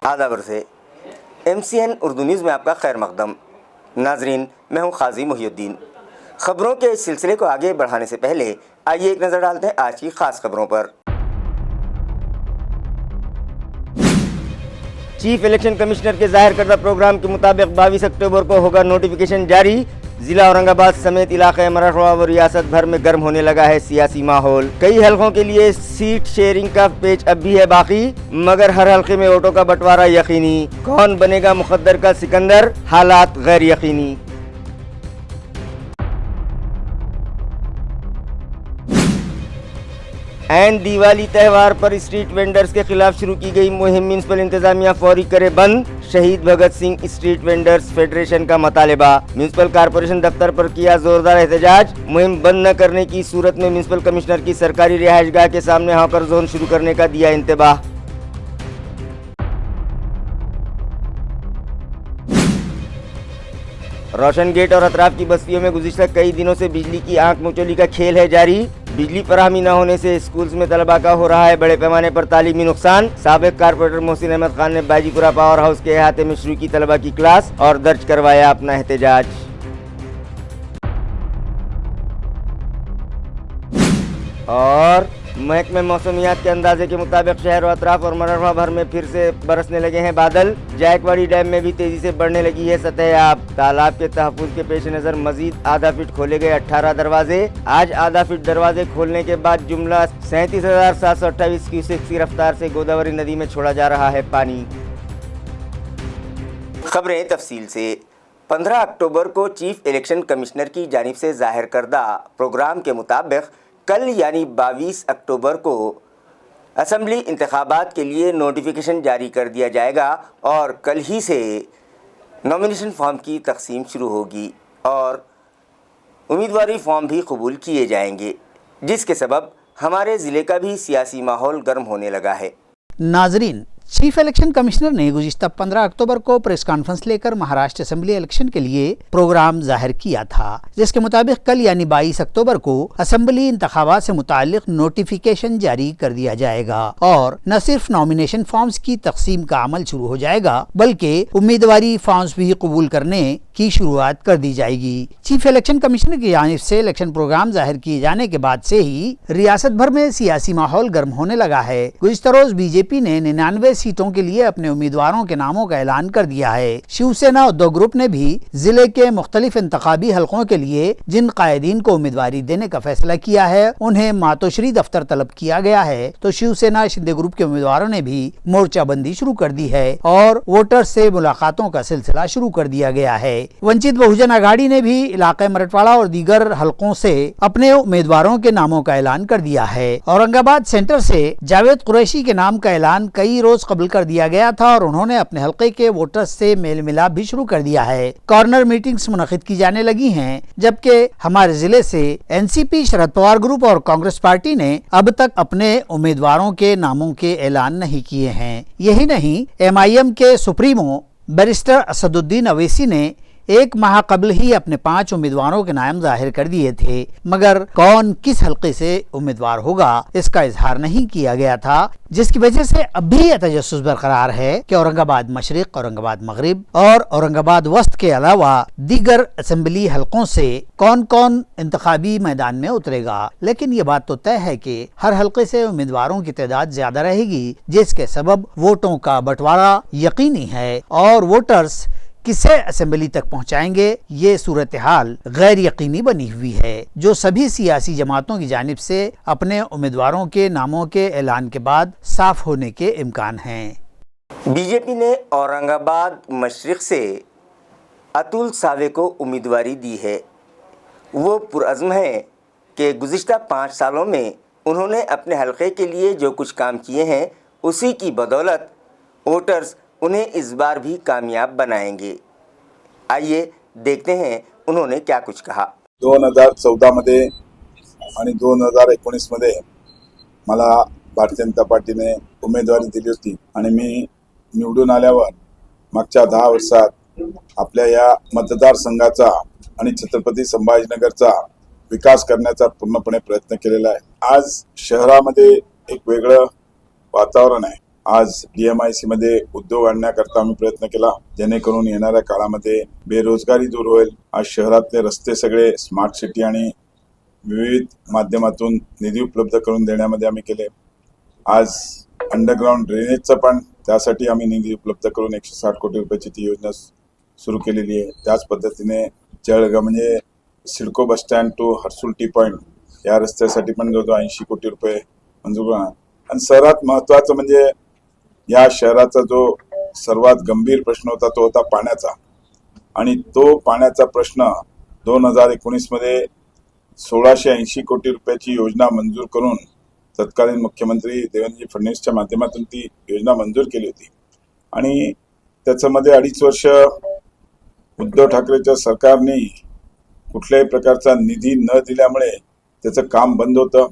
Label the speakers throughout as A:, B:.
A: आदाब से MCN Urdu news में आपका खैर मकदम। नाजरीन, मैं हूं खाजी मुहिउद्दीन। खबरों के इस सिलसिले को आगे बढ़ाने से पहले आइए एक नज़र डालते हैं आज की खास खबरों पर। चीफ इलेक्शन कमिश्नर के जाहिर करदा प्रोग्राम के मुताबिक 22 अक्टूबर को होगा नोटिफिकेशन जारी। जिला औरंगाबाद समेत इलाके मराठवाड़ा व रियासत भर में गर्म होने लगा है सियासी माहौल। कई हलकों के लिए सीट शेयरिंग का पेच अब भी है बाकी, मगर हर हलके में वोटों का बंटवारा यकीनी। कौन बनेगा मुकद्दर का सिकंदर, हालात गैर यकीनी। एंड दिवाली त्यौहार पर स्ट्रीट वेंडर्स के खिलाफ शुरू की गई मुहिम म्युनिसिपल इंतजामिया फौरी करे बंद। शहीद Bhagat Singh street vendors federation का मुतालबा। म्युनिसिपल कॉर्पोरेशन दफ्तर पर किया जोरदार एहतजाज। मुहिम बंद न करने की सूरत में म्युनिसिपल कमिश्नर की सरकारी रिहाइशगाह के सामने हॉकर जोन शुरू करने का दिया इंतबाह। रोशन गेट और अतराफ की बस्तियों में गुज़िश्ता कई दिनों से बिजली की आंख मिचौली का खेल है जारी। बिजली फराहमी न होने से स्कूल्स में तलबा का हो रहा है बड़े पैमाने पर तालीमी नुकसान। साबिक कारपोरेटर मोहसिन अहमद खान ने बाजीपुरा पावर हाउस के अहाते में शुरू की तलबा की क्लास और दर्ज करवाया अपना एहतजाज। और महकमे मौसमियात के अंदाजे के मुताबिक शहर व अतराफ और मराठवाड़ा भर में फिर से बरसने लगे हैं बादल। जायकवाड़ी डैम में भी तेजी से बढ़ने लगी है सतह आब। तालाब के तहफ़्फ़ुज़ के पेश नज़र मजीद आधा फीट खोले गए 18 दरवाजे। आज आधा फीट दरवाजे खोलने के बाद जुमला 37,728 क्यूसेक की रफ्तार से गोदावरी नदी में छोड़ा जा रहा है पानी। खबरें तफसील से। 15 अक्टूबर को चीफ इलेक्शन कमिश्नर की जानिब से जाहिर करदा प्रोग्राम के मुताबिक कल यानी 22 अक्टूबर को असम्बली इंतखाबात के लिए नोटिफिकेशन जारी कर दिया जाएगा और कल ही से नॉमिनेशन फॉर्म की तकसीम शुरू होगी और उम्मीदवारी फॉर्म भी कबूल किए जाएंगे, जिसके सबब हमारे ज़िले का भी सियासी माहौल गर्म होने लगा है।
B: नाजरीन, चीफ इलेक्शन कमिश्नर ने गुज़िश्ता 15 अक्टूबर को प्रेस कॉन्फ्रेंस लेकर महाराष्ट्र असेंबली इलेक्शन के लिए प्रोग्राम जाहिर किया था, जिसके मुताबिक कल यानी 22 अक्टूबर को असेंबली इंतखाबात से मुताल्लिक नोटिफिकेशन जारी कर दिया जाएगा और न सिर्फ नॉमिनेशन फॉर्म्स की तकसीम का अमल शुरू हो जाएगा बल्कि उम्मीदवारी फॉर्म्स भी कबूल करने की शुरुआत कर दी जाएगी। चीफ इलेक्शन कमिश्नर की जानिब से इलेक्शन प्रोग्राम जाहिर किए जाने के बाद से ही रियासत भर में सियासी माहौल गर्म होने लगा है। गुज़िश्ता रोज बीजेपी ने 99 सीटों के लिए अपने उम्मीदवारों के नामों का ऐलान कर दिया है। शिवसेना उद्योग ग्रुप ने भी जिले के मुख्तलिफ इंतखाबी हलकों के लिए जिन कायदीन को उम्मीदवारी देने का फैसला किया है उन्हें मातोश्री दफ्तर तलब किया गया है, तो शिवसेना शिंदे ग्रुप के उम्मीदवारों ने भी मोर्चाबंदी शुरू कर दी है और वोटर्स से मुलाकातों का सिलसिला शुरू कर दिया गया है। वंचित बहुजन आघाड़ी ने भी इलाके मराठवाड़ा और दीगर हलकों से अपने उम्मीदवारों के नामों का ऐलान कर दिया है। औरंगाबाद सेंटर से जावेद कुरैशी के नाम का ऐलान कई रोज कबल कर दिया गया था और उन्होंने अपने हलके के वोटर्स से मेल मिलाप भी शुरू कर दिया है। कॉर्नर मीटिंग्स मुनक़िद की जाने लगी हैं, जबकि हमारे जिले से एनसीपी, शरद पवार ग्रुप और कांग्रेस पार्टी ने अब तक अपने उम्मीदवारों के नामों के ऐलान नहीं किए हैं। यही नहीं, MIM के सुप्रीमो बैरिस्टर असदुद्दीन अवैसी ने एक माह कबल ही अपने 5 उम्मीदवारों के नाम जाहिर कर दिए थे, मगर कौन किस हल्के से उम्मीदवार होगा इसका इजहार नहीं किया गया था, जिसकी वजह से अब भी यह तजस्सुस बरकरार है कि औरंगाबाद मशरिक, औरंगाबाद मगरिब और औरंगाबाद वस्त के अलावा दीगर असेंबली हलकों से कौन कौन इंतखाबी मैदान में उतरेगा। लेकिन ये बात तो तय है कि हर हल्के से उम्मीदवारों की तादाद ज्यादा रहेगी, जिसके सबब वोटों का बंटवारा यकीनी है और वोटर्स किसे असेंबली तक पहुंचाएंगे ये सूरत हाल गैर यकीनी बनी हुई है, जो सभी सियासी जमातों की जानिब से अपने उम्मीदवारों के नामों के ऐलान के बाद साफ होने के इम्कान हैं।
A: बीजेपी ने औरंगाबाद मशरिक से अतुल सावे को उम्मीदवारी दी है। वो पुरअज़्म है कि गुज़िश्ता 5 सालों में उन्होंने अपने हलके के लिए जो कुछ काम किए हैं उसी की बदौलत वोटर्स उन्हें इस बार भी कामयाब बनाएंगे। आइए देखते हैं उन्होंने क्या कुछ कहा।
C: 2014 मध्ये आणि 2019 मध्ये मला भारतीय जनता पार्टीने उमेदवारी दिली होती आणि मी निवडून आल्यावर मागच्या 10 वर्षात आपल्या या मतदारसंघाचा आणि छत्रपती संभाजीनगरचा विकास करण्याचा पूर्णपणे प्रयत्न केलेला आहे। आज शहरामध्ये एक वेगळं वातावरण आहे। आज DMIC मध्ये उद्योग आणण्याकरता आम्ही प्रयत्न केला, जेणेकरून येणाऱ्या काळामध्ये बेरोजगारी दूर होईल. आज शहरातले रस्ते सगळे स्मार्ट सिटी आणि विविध माध्यमातून निधी उपलब्ध करून देण्यामध्ये आम्ही केले. आज अंडरग्राऊंड ड्रेनेजचं पण त्यासाठी आम्ही निधी उपलब्ध करून 160 कोटी रुपयाची ती योजना सुरू केलेली आहे. त्याच पद्धतीने जळगाव म्हणजे CIDCO bus stand to Harsul T point या रस्त्यासाठी पण जवळजवळ 80 कोटी रुपये मंजूर करणार. आणि सर्वात महत्त्वाचं म्हणजे या शहराचा जो सर्वात गंभीर प्रश्न होता तो होता पाण्याचा. आणि तो पाण्याचा प्रश्न 2019 मध्ये 1680 कोटी रुपयाची योजना मंजूर करून तत्कालीन मुख्यमंत्री देवेंद्रजी फडणवीसच्या माध्यमातून ती योजना मंजूर केली होती. आणि त्याच्यामध्ये 2.5 वर्ष उद्धव ठाकरेच्या सरकारने कुठल्याही प्रकारचा निधी न दिल्यामुळे त्याचं काम बंद होतं.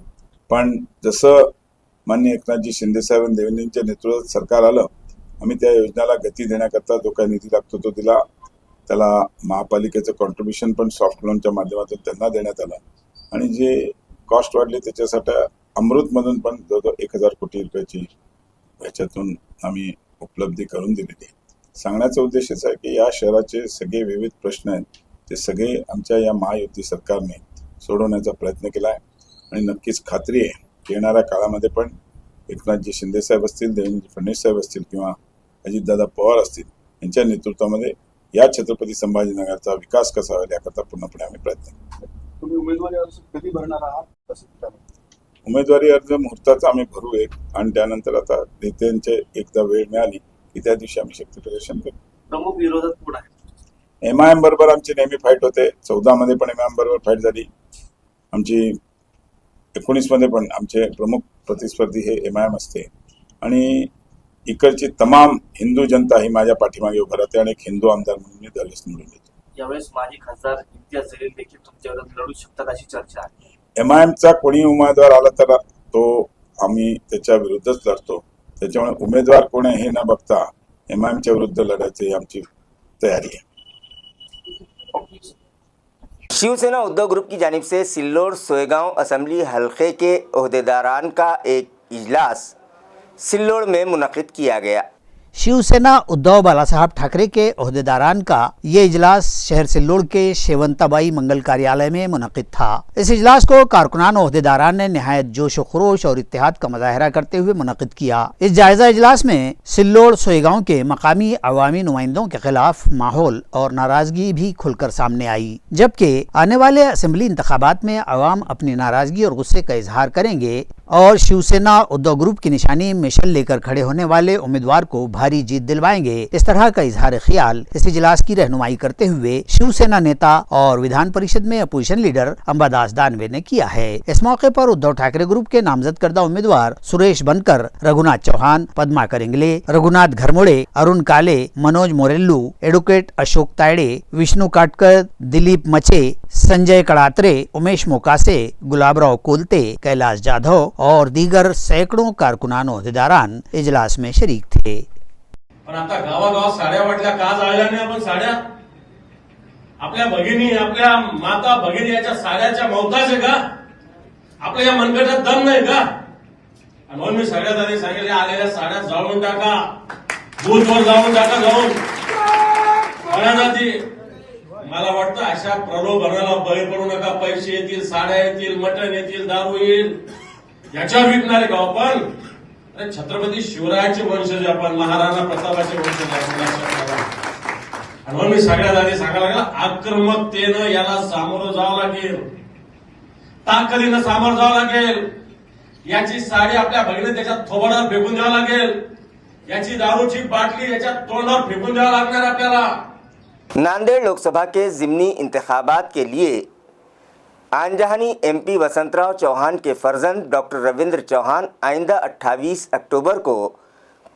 C: पण जसं माननीय एकनाथजी शिंदेसाहेब आणि देवेंद्रजींच्या नेतृत्वात सरकार आलं, आम्ही त्या योजनेला गती देण्याकरता जो काही निधी लागतो तो दिला. त्याला महापालिकेचं कॉन्ट्रीब्युशन पण सॉफ्ट लोनच्या माध्यमातून त्यांना देण्यात आलं. आणि जे कॉस्ट वाढले त्याच्यासाठी अमृतमधून पण जवळजवळ 1000 कोटी रुपयाची ह्याच्यातून आम्ही उपलब्धी करून दिलेली आहे. सांगण्याचा उद्देशच आहे की या शहराचे सगळे विविध प्रश्न आहेत ते सगळे आमच्या या महायुती सरकारने सोडवण्याचा प्रयत्न केला आहे. आणि नक्कीच खात्री आहे की येणाऱ्या काळामध्ये पण एकनाथजी शिंदेसाहेब असतील, देवेंद्र फडणवीस साहेब असतील किंवा अजितदादा पवार असतील यांच्या नेतृत्वामध्ये या छत्रपती संभाजीनगरचा विकास कसा होईल याकरता पूर्णपणे आम्ही प्रयत्न करू.
D: तुम्ही उमेदवारी अर्ज कधी भरणार आहात?
C: उमेदवारी अर्ज मुहूर्ताचा आम्ही भरू एक, आणि त्यानंतर आता नेत्यांचे एकदा वेळ मिळाली की त्या दिवशी आम्ही शक्ती प्रदर्शन करू.
D: प्रमुख विरोधक कोण आहे?
C: MIM बरोबर आमची नेहमी फाईट होते. 14 मध्ये पण MIM बरोबर फाईट झाली आमची. 19 मध्ये पण आमचे प्रमुख प्रतिस्पर्धी हे MIM असते. आणि इकडची तमाम हिंदू जनता ही माझ्या पाठीमागे उभं राहते आणि एक हिंदू आमदार म्हणून मी दरवेळेस निवडून येतो.
D: यावेळेस माजी खासदार इम्तियाज जलील देखील तुमच्या विरोधात लढू शकतात अशी चर्चा आहे.
C: MIMचा कोणी उमेदवार आला तर तो आम्ही त्याच्या विरुद्धच लढतो. त्याच्यामुळे उमेदवार कोण आहे हे न बघता MIMच्या विरुद्ध लढायची आमची तयारी है.
A: शिवसेना उद्धव ग्रुप की जानिब से सिल्लोड सोयगांव असेंबली हलके के ओहदेदारान का एक इजलास सिल्लोड में मुनक़िद किया गया।
B: शिवसेना उद्धव बालासाहब ठाकरे के ओहदेदारान का ये इजलास शहर सिल्लोड के शेवंताबाई मंगल कार्यालय में मुनक़िद था। इस इजलास को कारकुनान ओहदेदारान ने निहायत जोश व खरोश और इत्तेहाद का मुजाहरा करते हुए मुनक़िद किया। इस जायजा इजलास में सिल्लोड सोयगांव के मकामी अवामी नुमाइंदों के खिलाफ माहौल और नाराजगी भी खुलकर सामने आई, जबकि आने वाले असेंबली इंतखाबात में अवाम अपनी नाराजगी और गुस्से का इजहार करेंगे और शिवसेना उद्धव ग्रुप की निशानी मिशन लेकर खड़े होने वाले उम्मीदवार को भारी जीत दिलवाएंगे। इस तरह का इजहार ख्याल इस इजलास की रहनुमाई करते हुए शिवसेना नेता और विधान परिषद में अपोजिशन लीडर अंबादास दानवे ने किया है। इस मौके पर उद्धव ठाकरे ग्रुप के नामजद करदा उम्मीदवार सुरेश बनकर, रघुनाथ चौहान, पद्मा करेंगले, रघुनाथ घरमोड़े, अरुण काले, मनोज मोरेल्लू, एडवोकेट अशोक तायड़े, विष्णु काटकर, दिलीप मचे, संजय कड़ात्रे, उमेश मोकासे, गुलाबराव कोलते, कैलाश जाधव और दीगर सैकड़ों कारकुनान ओहदेदारान इजलास में शरीक थे।
E: पण आता गावागावात साड्या वाटल्या का जाळल्या नाही आपण साड्या? आपल्या भगिनी, आपल्या माता भगिनी याच्या साड्याच्या मौताच आहे का? आपल्या या मनगटात दम नाही का? आणि म्हणून मी सगळ्यात आधी सांगितले आलेल्या साड्या जाळून टाका, बूथवर जाऊन टाका जाऊन. मला वाटतं अशा प्रलोभनाला बळी पडू नका. पैसे येतील, साड्या येतील, मटण येतील, दारू येईल, याच्यावर विकणारे का आपण? अरे छत्रपती शिवरायाचे वंशज आपण, महाराणा प्रतापाचे वंशज आपण. आणि म्हणून मी सगळ्यात आधी सांगायला लागला, आक्रमकतेनं याला सामोरं जावं लागेल, ताकदीनं सामोरं जावं लागेल. याची साडी आपल्या भगिनी त्याच्यात थोबाडावर फेकून द्यावं लागेल, याची दारूची बाटली याच्यात तोंडावर फेकून द्यावं लागणार आपल्याला.
A: नांदेड़ लोकसभा के ज़िमनी इंतखाबात के लिए आनजहानी MP वसंतराव चौहान के फर्जंद डॉक्टर रविंद्र चौहान आइंदा 28 अक्टूबर को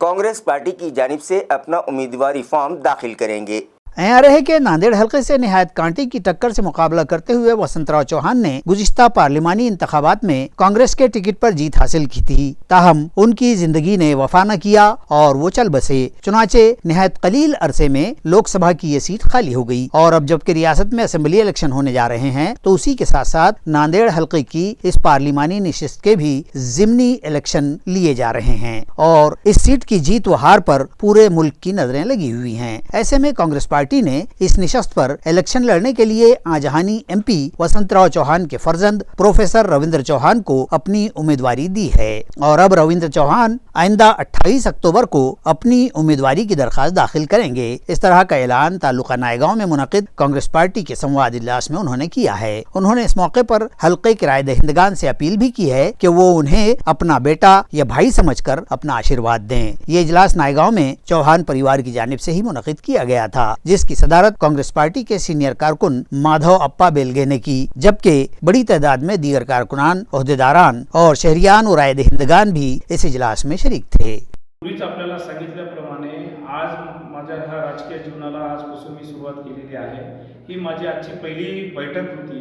A: कांग्रेस पार्टी की जानिब से अपना उम्मीदवारी फॉर्म दाखिल करेंगे।
B: आ रहे के नांदेड़ हल्के से निहायत कांटे की टक्कर से मुकाबला करते हुए वसंतराव चौहान ने गुज़िश्ता पार्लिमानी इंतखाबात में कांग्रेस के टिकट पर जीत हासिल की थी। ताहम उनकी जिंदगी ने वफा न किया और वो चल बसे। चुनाचे निहायत कलील अरसे में लोकसभा की ये सीट खाली हो गई और अब जबकि रियासत में असेंबली इलेक्शन होने जा रहे हैं तो उसी के साथ साथ नांदेड़ हल्के की इस पार्लिमानी नशिस्त के भी जिमनी इलेक्शन लिए जा रहे हैं और इस सीट की जीत व हार पर पूरे मुल्क की नजरें लगी हुई हैं। ऐसे में कांग्रेस पार्टी ने इस नशिस्त पर इलेक्शन लड़ने के लिए आजहानी एमपी वसंतराव चौहान के फर्जंद प्रोफेसर रविंद्र चौहान को अपनी उम्मीदवारी दी है और अब रविंद्र चौहान आइंदा 28 अक्टूबर को अपनी उम्मीदवारी की दरखास्त दाखिल करेंगे। इस तरह का ऐलान तालुका नायगांव में मुनक़िद कांग्रेस पार्टी के संवाद इजलास में उन्होंने किया है। उन्होंने इस मौके पर हल्के किराए दहिंदगान से अपील भी की है कि वो उन्हें अपना बेटा या भाई समझकर अपना आशीर्वाद दें। ये इजलास नायगांव में चौहान परिवार की जानिब से ही मुनक़िद किया गया था, जिसकी सदारत कांग्रेस पार्टी के सीनियर कारकुन माधव अप्पा बेलगे ने की, जबकि बड़ी तादाद में दीगर कारकुनान, ओहदेदारान और शहरियान और राय दहिंदगान भी इस इजलास में शरीक थे।
F: पूर्वीच आपल्याला सांगितल्याप्रमाणे आज माझ्या ह्या राजकीय जीवनाला आजपासून मी सुरुवात केलेली आहे। ही माझी आजची पहिली बैठक होती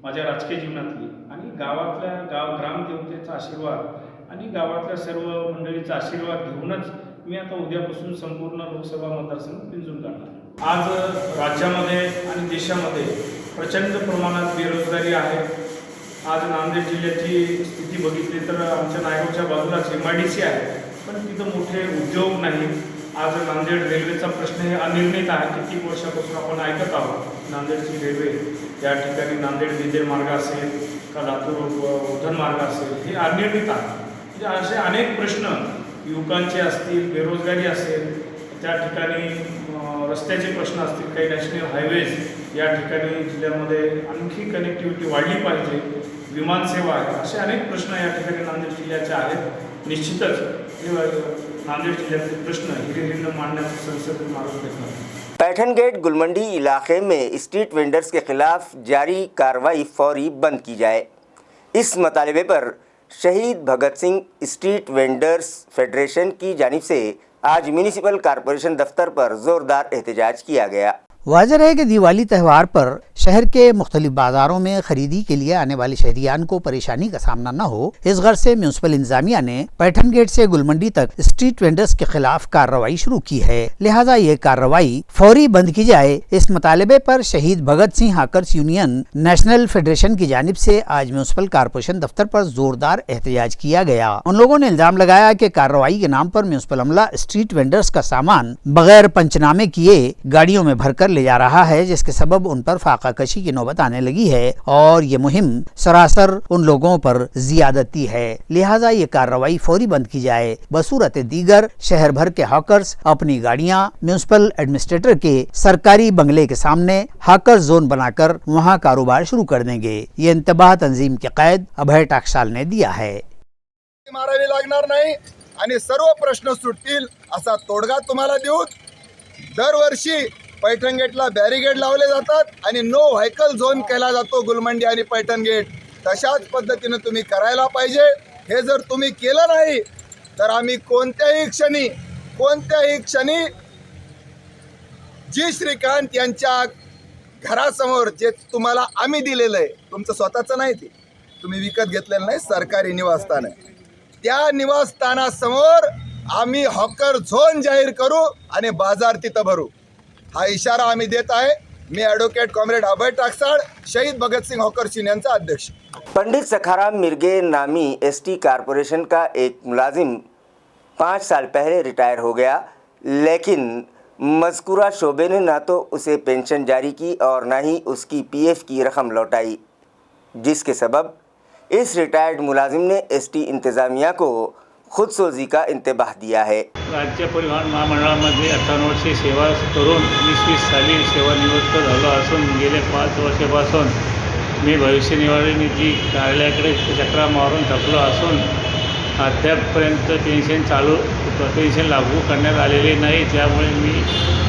F: माझ्या राजकीय जीवनातली आणि ग्रामदेवतेचा आशीर्वाद आणि गावातल्या सर्व मंडळीचा आशीर्वाद घेऊनच मी आता उद्यापासून संपूर्ण लोकसभा मतदारसंघ पिंजून काढणार। आज राज्यामध्ये आणि देशामध्ये प्रचंड प्रमाणात बेरोजगारी आहे। आज नांदेड जिल्ह्याची स्थिती बघितली तर आमच्या नायगावच्या बाजूलाच MIDC आहे, पण तिथं मोठे उद्योग नाही। आज नांदेड रेल्वेचा प्रश्न हे अनिर्णित आहे। किती वर्षापासून आपण ऐकत आहोत नांदेडची रेल्वे या ठिकाणी नांदेड विदर मार्ग असेल का लातूर उधन मार्ग असेल हे अनिर्णित आहे। म्हणजे असे अनेक प्रश्न युवकांचे असतील, बेरोजगारी असेल, त्या ठिकाणी रस्त्याचे प्रश्न असतील, काही नॅशनल हायवेज या ठिकाणी जिल्ह्यामध्ये आणखी कनेक्टिव्हिटी वाढली पाहिजे, विमानसेवा आहे, असे अनेक प्रश्न या ठिकाणी नांदेड जिल्ह्याचे आहेत। निश्चितच नांदेड जिल्ह्याचे प्रश्न हिरिरीनं मांडण्याचा संसद मार्ग प्रयत्न।
A: पैठन गेट गुलमंडी इलाके में स्ट्रीट वेंडर्स के खिलाफ जारी कार्रवाई फौरी बंद की जाए। इस मुतालबे पर Shaheed Bhagat Singh street vendors federation की जानिब से आज म्यूनिसिपल कॉरपोरेशन दफ्तर पर जोरदार एहतजाज किया गया।
B: वाज़ेह है कि दिवाली त्यौहार पर शहर के मुख्तलिफ बाज़ारों में खरीदी के लिए आने वाले शहरियान को परेशानी का सामना न हो, इस गर्ज से म्यूनसिपल इंतजामिया ने पैठन गेट से गुलमंडी तक स्ट्रीट वेंडर्स के खिलाफ कार्रवाई शुरू की है। लिहाजा ये कार्रवाई फौरी बंद की जाए। इस मुतालबे पर Shaheed Bhagat Singh hawkers union national federation की जानिब से आज म्यूनसिपल कॉरपोरेशन दफ्तर पर जोरदार एहतजाज किया गया। उन लोगों ने इल्जाम लगाया कि कार्रवाई के नाम पर म्यूनसिपल अमला स्ट्रीट वेंडर्स का सामान बगैर पंचनामे किए गाड़ियों में भरकर ले जा रहा है, जिसके सबब उन पर फाका कशी की नौबत आने लगी है और ये मुहिम सरासर उन लोगों पर जियादती है। लिहाजा ये कार्रवाई फौरी बंद की जाए। बसूरत दीगर शहर भर के हॉकर्स अपनी गाड़ियां म्यूनसिपल एडमिनिस्ट्रेटर के सरकारी बंगले के सामने हॉकर जोन बनाकर वहां कारोबार शुरू कर देंगे। ये इंतबाह तंजीम के कैद अभय टाकसाल ने दिया है।
G: मारावी लागणार नाही आणि सर्व प्रश्न सुटतील असा तोडगा तुम्हाला देऊ। दरवर्षी पैठण गेटला बॅरिगेड लावले जातात आणि नो व्हेकल झोन केला जातो गुलमंडी आणि पैठण गेट। तशाच पद्धतीने तुम्ही करायला पाहिजे। हे जर तुम्ही केलं नाही तर आम्ही कोणत्याही क्षणी जी श्रीकांत यांच्या घरासमोर जे तुम्हाला आम्ही दिलेलं आहे, तुमचं स्वतःचं नाही, ते तुम्ही विकत घेतलेलं नाही, सरकारी निवासस्थान आहे, त्या निवासस्थानासमोर आम्ही हॉकर झोन जाहीर करू आणि बाजार तिथं भरू। हा इशारा आम्ही देत आहे। मी ॲडव्होकेट कॉम्रेड अभय टाकसाळ, शहीद भगत सिंह हॉकर्स यूनियनचा अध्यक्ष।
A: पंडित सखाराम मिर्गे नामी ST कॉरपोरेशन का एक मुलाजिम 5 साल पहले रिटायर हो गया, लेकिन मज़कूरा शोबे ने ना तो उसे पेंशन जारी की और ना ही उसकी PF की रकम लौटाई, जिसके सबब इस रिटायर्ड मुलाजिम ने ST इंतज़ामिया को खुदसोजी का इंतबाह दिया है।
H: राज्य परिवहन महामंडळामध्ये 58 वर्षे सेवा करून 2020 साली सेवानिवृत्त झालो असून गेल्या 5 वर्षापासून मी भविष्य निर्वाह निधी कार्यालयाकडे चक्रा मारून थकलो असून अद्यापपर्यंत पेन्शन लागू करण्यात आलेले नाही। त्यामुळे मी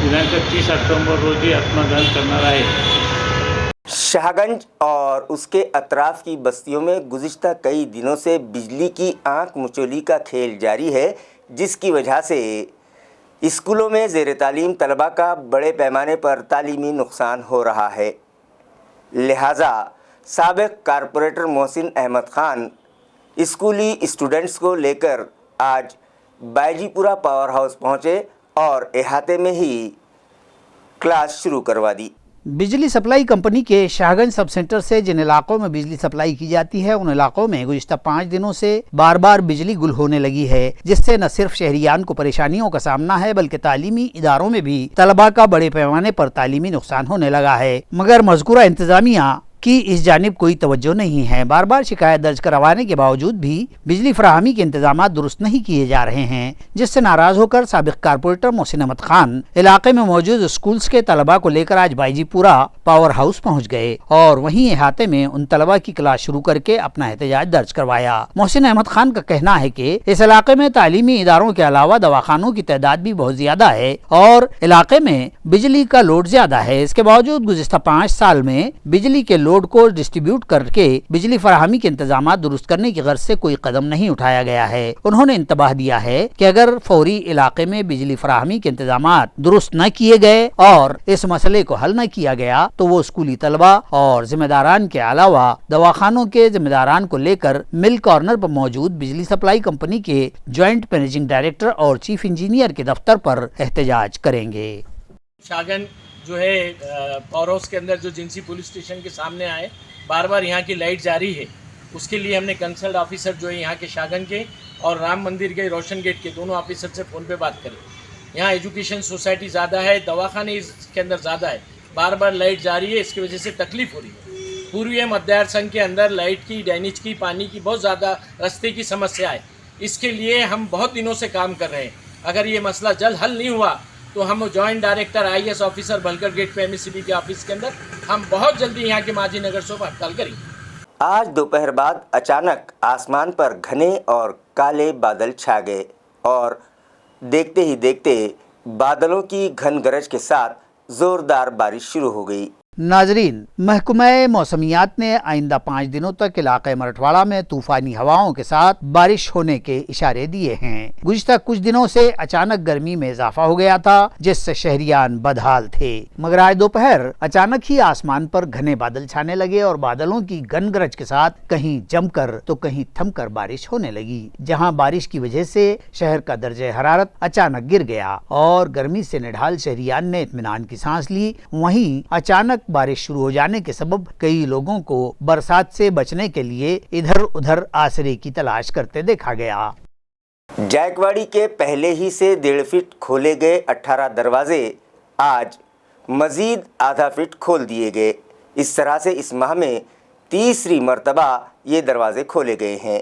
H: दिनांक 30 ऑक्टोबर रोजी आत्मदान करणार आहे।
A: शाहगंज और उसके अतराफ की बस्तियों में गुज़िश्ता कई दिनों से बिजली की आंख मुचोली का खेल जारी है, जिसकी वजह से اسکولوں میں زیر تعلیم طلباء کا بڑے پیمانے پر تعلیمی نقصان ہو رہا ہے، لہٰذا سابق کارپوریٹر محسن احمد خان اسکولی اسٹوڈنٹس کو لے کر آج بائیجی پورہ پاور ہاؤس پہنچے اور احاطے میں ہی کلاس شروع کروا دی۔
B: بجلی سپلائی کمپنی کے شاہگنج سب سینٹر سے جن علاقوں میں بجلی سپلائی کی جاتی ہے ان علاقوں میں گزشتہ 5 دنوں سے بار بار بجلی گل ہونے لگی ہے، جس سے نہ صرف شہریان کو پریشانیوں کا سامنا ہے بلکہ تعلیمی اداروں میں بھی طلباء کا بڑے پیمانے پر تعلیمی نقصان ہونے لگا ہے، مگر مذکورہ انتظامیہ کی اس جانب کوئی توجہ نہیں ہے۔ بار بار شکایت درج کروانے کے باوجود بھی بجلی فراہمی کے انتظامات درست نہیں کیے جا رہے ہیں، جس سے ناراض ہو کر سابق کارپوریٹر محسن احمد خان علاقے میں موجود اسکولز کے طلباء کو لے کر آج بائیجی پورہ پاور ہاؤس پہنچ گئے اور وہیں احاطے میں ان طلباء کی کلاس شروع کر کے اپنا احتجاج درج کروایا۔ محسن احمد خان کا کہنا ہے کہ اس علاقے میں تعلیمی اداروں کے علاوہ دواخانوں کی تعداد بھی بہت زیادہ ہے اور علاقے میں بجلی کا لوڈ زیادہ ہے، اس کے باوجود گزشتہ 5 سال میں بجلی کے لوڈ کو ڈسٹریبیوٹ کر کے بجلی فراہمی کے انتظامات درست کرنے کی غرض سے کوئی قدم نہیں اٹھایا گیا ہے۔ انہوں نے انتباہ دیا ہے کہ اگر فوری علاقے میں بجلی فراہمی کے انتظامات درست نہ کیے گئے اور اس مسئلے کو حل نہ کیا گیا تو وہ اسکولی طلباء اور ذمہ داران کے علاوہ دواخانوں کے ذمہ داران کو لے کر مل کارنر پر موجود بجلی سپلائی کمپنی کے جوائنٹ مینیجنگ ڈائریکٹر اور چیف انجینئر کے دفتر پر احتجاج کریں گے۔
I: شاہگنج جو ہے پاور ہاؤس کے اندر جو جنسی پولیس اسٹیشن کے سامنے آئے، بار بار یہاں کی لائٹ جاری ہے، اس کے لیے ہم نے کنسلٹ آفیسر جو ہے یہاں کے شاہگنج کے اور رام مندر کے روشن گیٹ کے دونوں آفیسر سے فون پہ بات کری۔ یہاں ایجوکیشن سوسائٹی زیادہ ہے، دواخانے اس کے اندر زیادہ ہے، بار بار لائٹ جاری ہے، اس کی وجہ سے تکلیف ہو رہی ہے۔ پوری مدیار سنگھ کے اندر لائٹ کی، ڈینیج کی، پانی کی بہت زیادہ رستے کی سمسیا ہے۔ اس کے لیے ہم بہت دنوں سے کام کر رہے ہیں، اگر یہ مسئلہ جلد حل نہیں ہوا تو ہم جوائنٹ ڈائریکٹر IAS آفیسر بلکر گیٹ پہ MSCB کے آفس کے اندر ہم بہت جلدی یہاں کے ماجی نگر صوبہ ہڑتال کریں گے۔
A: آج دوپہر بعد اچانک آسمان پر گھنے اور کالے بادل چھا گئے اور دیکھتے ہی دیکھتے بادلوں کی گھن گرج کے ساتھ زوردار بارش شروع ہو گئی۔
B: ناظرین، محکمہ موسمیات نے آئندہ 5 دنوں تک علاقہ مراٹھواڑہ میں طوفانی ہواؤں کے ساتھ بارش ہونے کے اشارے دیے ہیں۔ گزشتہ کچھ دنوں سے اچانک گرمی میں اضافہ ہو گیا تھا جس سے شہریان بدحال تھے، مگر آج دوپہر اچانک ہی آسمان پر گھنے بادل چھانے لگے اور بادلوں کی گھن گرج کے ساتھ کہیں جم کر تو کہیں تھم کر بارش ہونے لگی، جہاں بارش کی وجہ سے شہر کا درجہ حرارت اچانک گر گیا اور گرمی سے نڈھال شہریان نے اطمینان کی سانس لی۔ وہیں اچانک بارش شروع ہو جانے کے سبب کئی لوگوں کو برسات سے بچنے کے لیے ادھر ادھر آسرے کی تلاش کرتے دیکھا گیا۔
A: جائکواڑی کے پہلے ہی سے 1.5 فٹ کھولے گئے 18 دروازے آج مزید آدھا فٹ کھول دیے گئے۔ اس طرح سے اس ماہ میں تیسری مرتبہ یہ دروازے کھولے گئے ہیں۔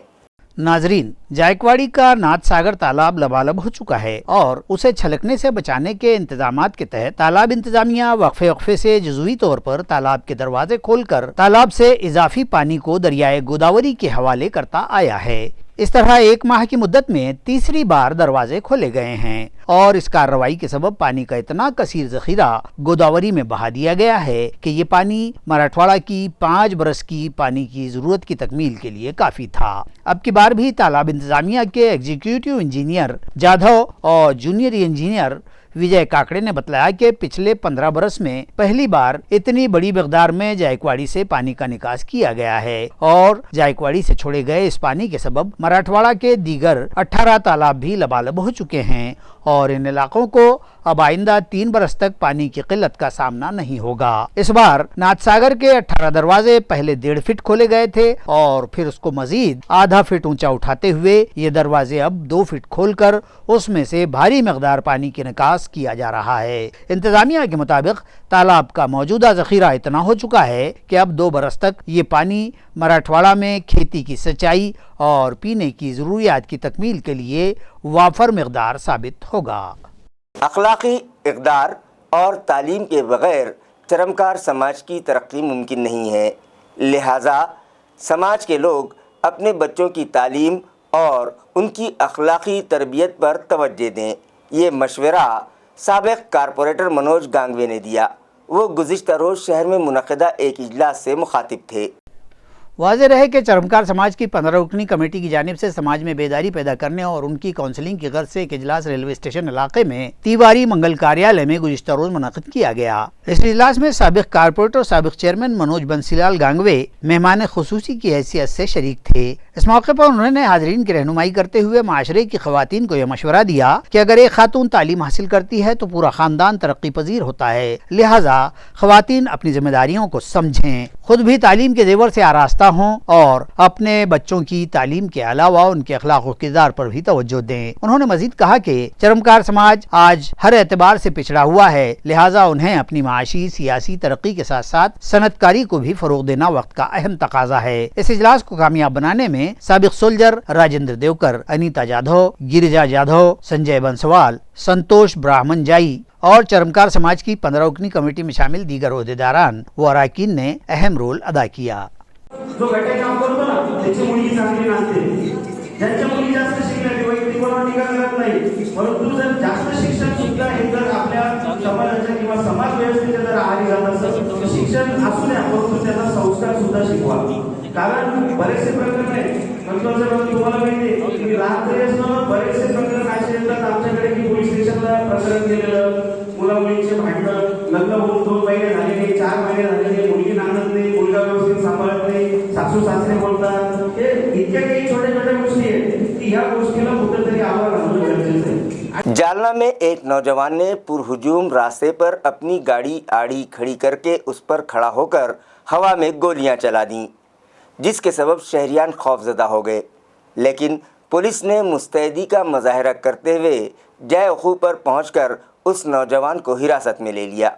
B: ناظرین، جائکواڑی کا ناتھ ساگر تالاب لبالب ہو چکا ہے اور اسے چھلکنے سے بچانے کے انتظامات کے تحت تالاب انتظامیہ وقفے سے جزوی طور پر تالاب کے دروازے کھول کر تالاب سے اضافی پانی کو دریائے گوداوری کے حوالے کرتا آیا ہے۔ اس طرح 1 ماہ کی مدت میں تیسری بار دروازے کھولے گئے ہیں اور اس کارروائی کے سبب پانی کا اتنا کثیر ذخیرہ گوداوری میں بہا دیا گیا ہے کہ یہ پانی مراٹھواڑہ کی 5 برس کی پانی کی ضرورت کی تکمیل کے لیے کافی تھا۔ اب کی بار بھی تالاب انتظامیہ کے ایگزیکٹو انجینئر جادھو اور جونیئر انجینئر وجے کاکڑے نے بتلایا کہ پچھلے 15 برس میں پہلی بار اتنی بڑی مقدار میں جائکواڑی سے پانی کا نکاس کیا گیا ہے اور جائکواڑی سے چھوڑے گئے اس پانی کے سبب مراٹھواڑہ کے دیگر 18 تالاب بھی لبالب ہو چکے ہیں اور ان علاقوں کو اب آئندہ 3 برس تک پانی کی قلت کا سامنا نہیں ہوگا۔ اس بار ناتھ ساگر کے 18 دروازے پہلے 1.5 فٹ کھولے گئے تھے اور پھر اس کو مزید آدھا فٹ اونچا اٹھاتے ہوئے یہ دروازے اب 2 فٹ کھول کر اس میں سے بھاری مقدار پانی کی نکاس کیا جا رہا ہے۔ انتظامیہ کے مطابق تالاب کا موجودہ ذخیرہ اتنا ہو چکا ہے کہ اب 2 برس تک یہ پانی مراٹھواڑہ میں کھیتی کی سچائی اور پینے کی ضروریات کی تکمیل کے لیے وافر مقدار ثابت ہوگا۔
A: اخلاقی اقدار اور تعلیم کے بغیر چرمکار سماج کی ترقی ممکن نہیں ہے، لہٰذا سماج کے لوگ اپنے بچوں کی تعلیم اور ان کی اخلاقی تربیت پر توجہ دیں۔ یہ مشورہ سابق کارپوریٹر منوج گانگوے نے دیا۔ وہ گزشتہ روز شہر میں منعقدہ ایک اجلاس سے مخاطب تھے۔
B: वाज़ेह रहे कि चरमकार समाज की 15 रुकनी कमेटी की जानिब से समाज में बेदारी पैदा करने और उनकी काउंसलिंग की गर्ज से एक इजलास रेलवे स्टेशन इलाके में तिवारी मंगल कार्यालय में गुज़िश्ता रोज मुनक़िद किया गया। इस इजलास में साबिक़ कारपोरेटर और साबिक़ चेयरमैन मनोज बंसीलाल गांगवे मेहमान खुसूसी की हैसियत से शरीक थे। इस मौके पर उन्होंने हाज़रीन की रहनुमाई करते हुए माशरे की ख़वातीन को यह मशवरा दिया कि अगर एक खातून तालीम हासिल करती है तो पूरा ख़ानदान तरक्की पजीर होता है, लिहाजा ख़वातीन अपनी जिम्मेदारियों को समझें, खुद भी तालीम के जेवर से आरास्ता हों और अपने बच्चों की तालीम के अलावा उनके अखलाक व किरदार पर भी तवज्जो दें। उन्होंने मजीद कहा कि चरमकार समाज आज हर एतबार से पिछड़ा हुआ है, लिहाजा उन्हें अपनी माशी सियासी तरक्की के साथ साथ सनतकारी को भी फरोग देना वक्त का अहम तकाजा है। इस इजलास को कामयाब बनाने में साबिक़ सोल्जर राजेंद्र देवकर, अनीता जाधव, गिरिजा जाधव, संजय बंसवाल, संतोष ब्राह्मण जाई और चरमकार समाज की 15 रुकनी कमेटी में शामिल दीगर ओहदेदारान व अराकीन ने अहम रोल अदा किया।
J: जो गटाचे काम करतो ना त्याची मुलगी चांगली नसते, ज्यांच्या मुली जास्त शिकल्या वैयक्तिकवर टीका करत नाही, परंतु जर जास्त शिक्षण सुद्धा हे जर आपल्या समाजाच्या किंवा समाज व्यवस्थेच्या जर आहारी जात असेल तर शिक्षण असू द्या, परंतु त्याचा संस्कार सुद्धा शिकवा। कारण बरेचसे प्रकरण आहेत तुम्हाला माहिती की रात्रीसह बरेचसे प्रकरण असे येतात आमच्याकडे की पोलीस स्टेशनला प्रकरण गेलेलं, मुला मुलींचे भांडण, लग्न होऊन 2 महिने झालेले, 4 महिने झालेले, मुलगी नांदत नाही, मुलगा व्यवस्थित सांभाळत नाही, सासू सासरे बोलतात, हे इतक्या काही छोट्या छोट्या गोष्टी आहेत की ह्या गोष्टीला कुठेतरी आवाज घालणं गरजेचं आहे।
A: जालना में एक नौजवान ने पुरहुजूम रास्ते पर अपनी गाड़ी आड़ी खड़ी करके उस पर खड़ा होकर हवा में गोलियां चला दी, जिसके सबब शहरियान खौफजदा हो गए। लेकिन पुलिस ने मुस्तैदी का मुजाहरा करते हुए जय उखू पर पहुंचकर उस नौजवान को हिरासत में ले लिया।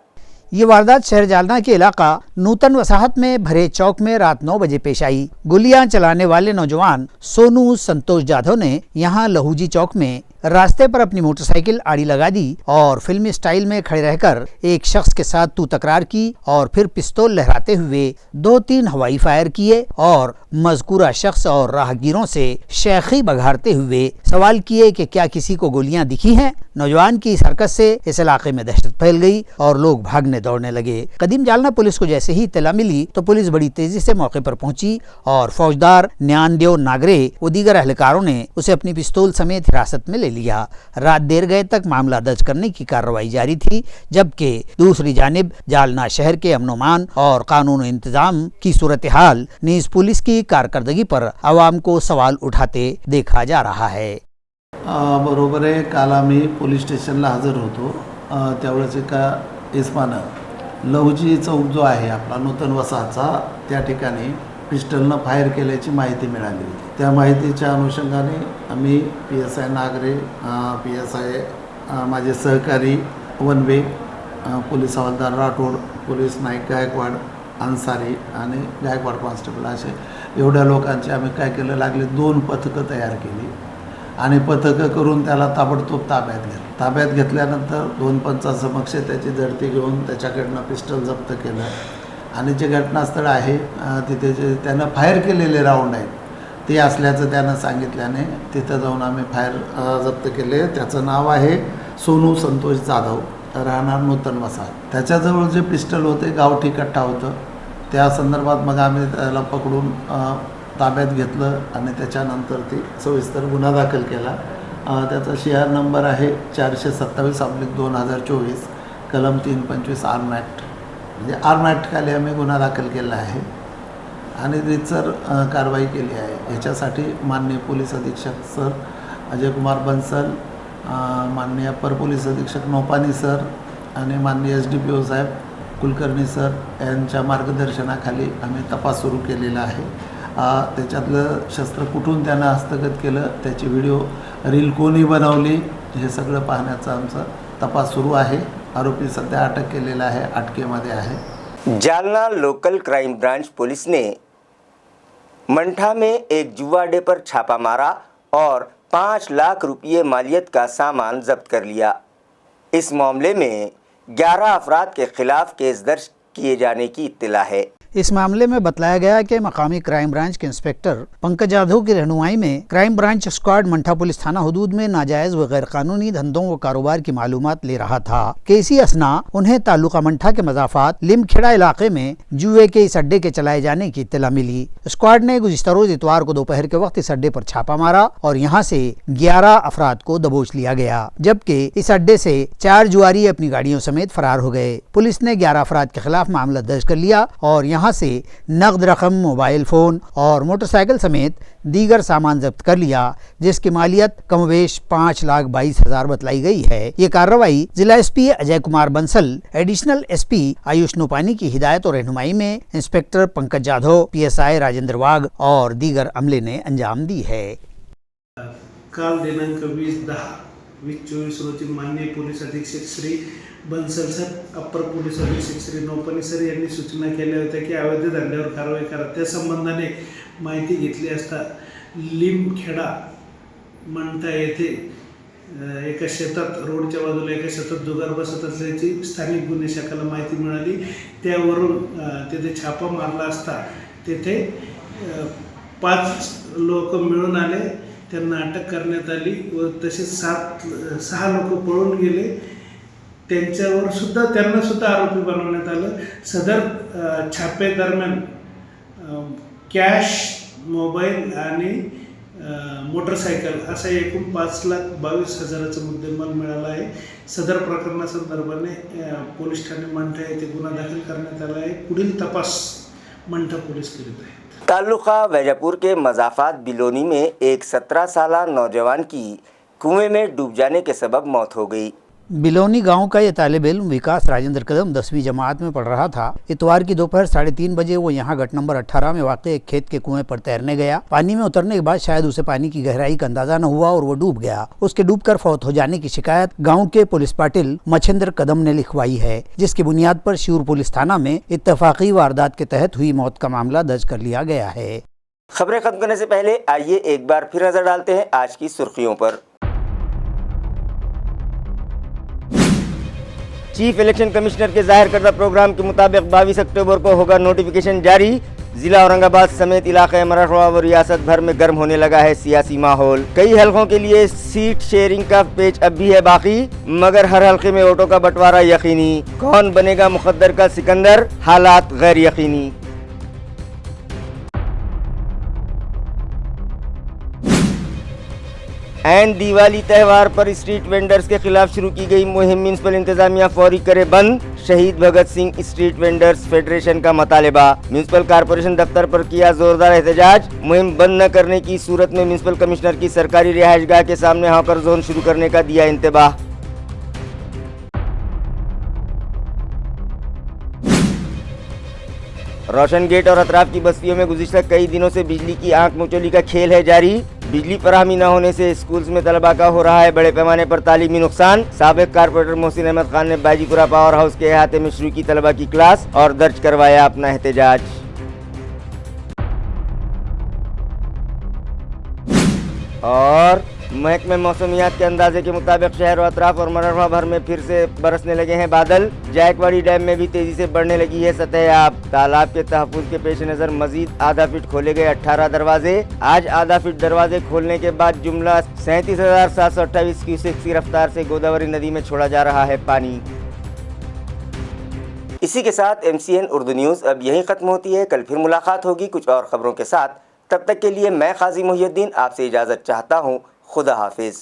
B: ये वारदात शहर जालना के इलाका नूतन वसाहत में भरे चौक में रात 9 बजे पेश आई। गोलियां चलाने वाले नौजवान सोनू संतोष जाधव ने यहाँ लहूजी चौक में रास्ते पर अपनी मोटरसाइकिल आड़ी लगा दी और फिल्मी स्टाइल में खड़े रहकर एक शख्स के साथ तू तकरार की और फिर पिस्तौल लहराते हुए 2-3 हवाई फायर किए और मजकूरा शख्स और राहगीरों से शेखी बघारते हुए सवाल किए कि क्या किसी को गोलियां दिखी हैं। नौजवान की इस हरकत से इस इलाके में दहशत फैल गई और लोग भागने दौड़ने लगे। कदीम जालना पुलिस को जैसे ही इत्तला मिली तो पुलिस बड़ी तेजी से मौके पर पहुंची और फौजदार न्यानदेव नागरे व दीगर अहलकारों ने उसे अपनी पिस्तौल समेत हिरासत में ले लिया। रात देर गए तक मामला दर्ज करने की कार्रवाई जारी थी, जबकि दूसरी जानिब जालना शहर के अमन और कानून इंतजाम की सूरत हाल नीज पुलिस की कारकर्दगी पर आवाम को सवाल उठाते देखा जा रहा है।
K: बरोबर आहे, काल आम्ही पोलीस स्टेशनला हजर होतो। त्यावेळेस एका इस्मानं लहुजी चौक जो आहे आपला नूतन वसाहतचा त्या ठिकाणी पिस्टलनं फायर केल्याची माहिती मिळाली होती। त्या माहितीच्या अनुषंगाने आम्ही PSI नागरे, PSI माझे सहकारी वनवे, पोलीस हवालदार राठोड, पोलीस नाईक गायकवाड, अन्सारी आणि गायकवाड कॉन्स्टेबल असे एवढ्या लोकांचे आम्ही काय केलं, लागले 2 पथकं तयार केली आणि पथकं करून त्याला ताबडतोब ताब्यात घेतल्यानंतर 2 पंचासमक्ष त्याची झडती घेऊन त्याच्याकडनं पिस्टल जप्त केलं आणि जे घटनास्थळ आहे तिथे जे त्यानं फायर केलेले राऊंड आहेत ते असल्याचं त्यानं सांगितल्याने तिथं जाऊन आम्ही फायर जप्त केले। त्याचं नाव आहे सोनू संतोष जाधव, राहणार नूतन वसाहत। त्याच्याजवळ जे पिस्टल होते गावठी कट्टा होतं, त्या संदर्भात मग आम्ही त्याला पकडून ताब्यात घेतलं आणि त्याच्यानंतर ती सविस्तर गुन्हा दाखल केला। त्याचा CR नंबर आहे 427/2024 कलम 325 आर्म ॲक्ट, म्हणजे आर्म ॲक्ट खाली आम्ही गुन्हा दाखल केला आहे आणि रीतसर कारवाई केली आहे। याच्यासाठी माननीय पोलीस अधीक्षक सर अजय कुमार बंसल, माननीय अपर पोलीस अधीक्षक नौपानी सर आणि माननीय SDPO साहेब कुलकर्णी सर यांच्या मार्गदर्शनाखाली आम्ही तपास सुरू केलेला आहे। त्याच्यातलं शस्त्र कुठून त्यानं हस्तगत केलं, त्याची व्हिडिओ रील कोणी बनवली, हे सगळं पाहण्याचा आमचा तपास सुरू आहे। आरोपी सध्या अटक केलेला आहे, अटकेमध्ये आहे।
A: Jalna local crime branch police ने मंठा में एक जुआ अड्डे पर छापा मारा और 5 लाख रुपये मालियत का सामान जब्त कर लिया। इस मामले में 11 अफराद के खिलाफ केस दर्ज किए जाने की इत्तला है।
B: इस मामले में बतलाया गया कि मकामी क्राइम ब्रांच के इंस्पेक्टर पंकज यादव की रहनुमाई में crime branch squad Mantha police थाना हदूद में नाजायज व गैर कानूनी धंधों व कारोबार की मालूमात ले रहा था कि इसी असना उन्हें तालुका मंठा के मजाफात लिमखेड़ा इलाके में जुए के इस अड्डे के चलाए जाने की इत्तला मिली। स्क्वाड ने गुज़िश्ता रोज इतवार को दोपहर के वक्त इस अड्डे पर छापा मारा और यहाँ से 11 अफराद को दबोच लिया गया, जबकि इस अड्डे से 4 जुआरी अपनी गाड़ियों समेत फरार हो गए। पुलिस ने 11 अफराद के खिलाफ मामला दर्ज कर लिया और यहाँ से नगद रकम, मोबाइल फोन और मोटरसाइकिल समेत दीगर सामान जब्त कर लिया, जिसकी मालियत कमोबेश 5,22,000 बतलाई गई है। ये कार्रवाई जिला SP Ajay Kumar Bansal, additional SP Ayush Nopani की हिदायत और रहनुमाई में इंस्पेक्टर पंकज यादव, पीएसआई राजेंद्र वाघ और दीगर अमले ने अंजाम दी है।
L: काल दिनांक 20/10/2024 रोजी माननीय पोलीस अधीक्षक Shri Bansal sir, upper police अधीक्षक श्री नोपानी सर यांनी सूचना केल्या होत्या की अवैध धंद्यावर कारवाई करा। त्या संबंधाने माहिती घेतली असता लिमखेडा मंठा येथे एका शेतात, रोडच्या बाजूला एका शेतात जुगार बसत असल्याची स्थानिक गुन्हे शाखेला माहिती मिळाली। त्यावरून तिथे छापा मारला असता तिथे 5 लोक मिळून आले, त्यांना अटक करण्यात आली व तसेच 6 लोक पळून गेले। त्यांना सुद्धा आरोपी बनवण्यात आलं। सदर छापे दरम्यान कॅश, मोबाईल आणि मोटरसायकल असा एकूण 5,22,000चा मुद्देमाल मिळाला आहे। सदर प्रकरणासंदर्भाने पोलीस ठाणे मंठा येथे गुन्हा दाखल करण्यात आला आहे। पुढील तपास मंठा पोलीस करीत आहेत।
A: तालुका वैजापुर के मजाफात बिलोनी में एक 17 साला नौजवान की कुएं में डूब जाने के सबब मौत हो गई।
B: बिलोनी गांव का ये तालिब इल्म विकास राजेंद्र कदम 10वीं जमात में पढ़ रहा था। इतवार की दोपहर 3:30 बजे वो यहाँ गट नंबर 18 में वाक़ एक खेत के कुएं पर तैरने गया। पानी में उतरने के बाद शायद उसे पानी की गहराई का अंदाजा न हुआ और वो डूब गया। उसके डूबकर फौत हो जाने की शिकायत गांव के पुलिस पाटिल मच्छिंद्र कदम ने लिखवाई है, जिसकी बुनियाद पर शिऊर पुलिस थाना में इत्तफाकी वारदात के तहत हुई मौत का मामला दर्ज कर लिया गया है।
A: खबरें खत्म करने से पहले आइए एक बार फिर नजर डालते हैं आज की सुर्खियों पर। चीफ इलेक्शन कमिश्नर के जाहिर करदा प्रोग्राम के मुताबिक 22 अक्टूबर को होगा नोटिफिकेशन जारी। जिला औरंगाबाद समेत इलाके मराठवाड़ा व रियासत भर में गर्म होने लगा है सियासी माहौल। कई हलकों के लिए सीट शेयरिंग का पेच अब भी है बाकी, मगर हर हलके में वोटों का बंटवारा यकीनी। कौन बनेगा मुकद्दर का सिकंदर, हालात गैर यकीनी। एंड दिवाली त्यौहार पर स्ट्रीट वेंडर्स के खिलाफ शुरू की गई मुहिम म्युनिसिपल इंतजामिया फौरी करे बंद। शहीद Bhagat Singh street vendors federation का मुतालबा। म्युनिसिपल कारपोरेशन दफ्तर पर किया जोरदार एहतजाज। मुहिम बंद न करने की सूरत में म्युनिसिपल कमिश्नर की सरकारी रिहाइशगाह के सामने हॉकर जोन शुरू करने का दिया इंतबाह। रोशन गेट और अतराफ की बस्तियों में गुज़िश्ता कई दिनों से बिजली की आंख मिचौली का खेल है जारी। बिजली फराहमी न होने से स्कूल्स में तलबा का हो रहा है बड़े पैमाने पर तालीमी नुकसान। साबिक कारपोरेटर मोहसिन अहमद खान ने बाजीपुरा पावर हाउस के अहाते में शुरू की तलबा की क्लास और दर्ज करवाया अपना एहतजाज। और महकमे मौसमियात के अंदाजे के मुताबिक शहर व अतराफ और मराठवाड़ा भर में फिर से बरसने लगे हैं बादल। जायकवाड़ी डैम में भी तेजी से बढ़ने लगी है सतह आब। तालाब के तहफ़्फ़ुज़ के पेश नज़र मजीद आधा फीट खोले गए 18 दरवाजे। आज आधा फीट दरवाजे खोलने के बाद जुमला 37,728 क्यूसेक की रफ्तार से गोदावरी नदी में छोड़ा जा रहा है पानी। इसी के साथ MCN उर्दू न्यूज़ अब यहीं ख़त्म होती है। कल फिर मुलाकात होगी कुछ और ख़बरों के साथ। तब तक के लिए मैं काजी मोहिउद्दीन आपसे इजाज़त चाहता हूँ। खुदा हाफिज।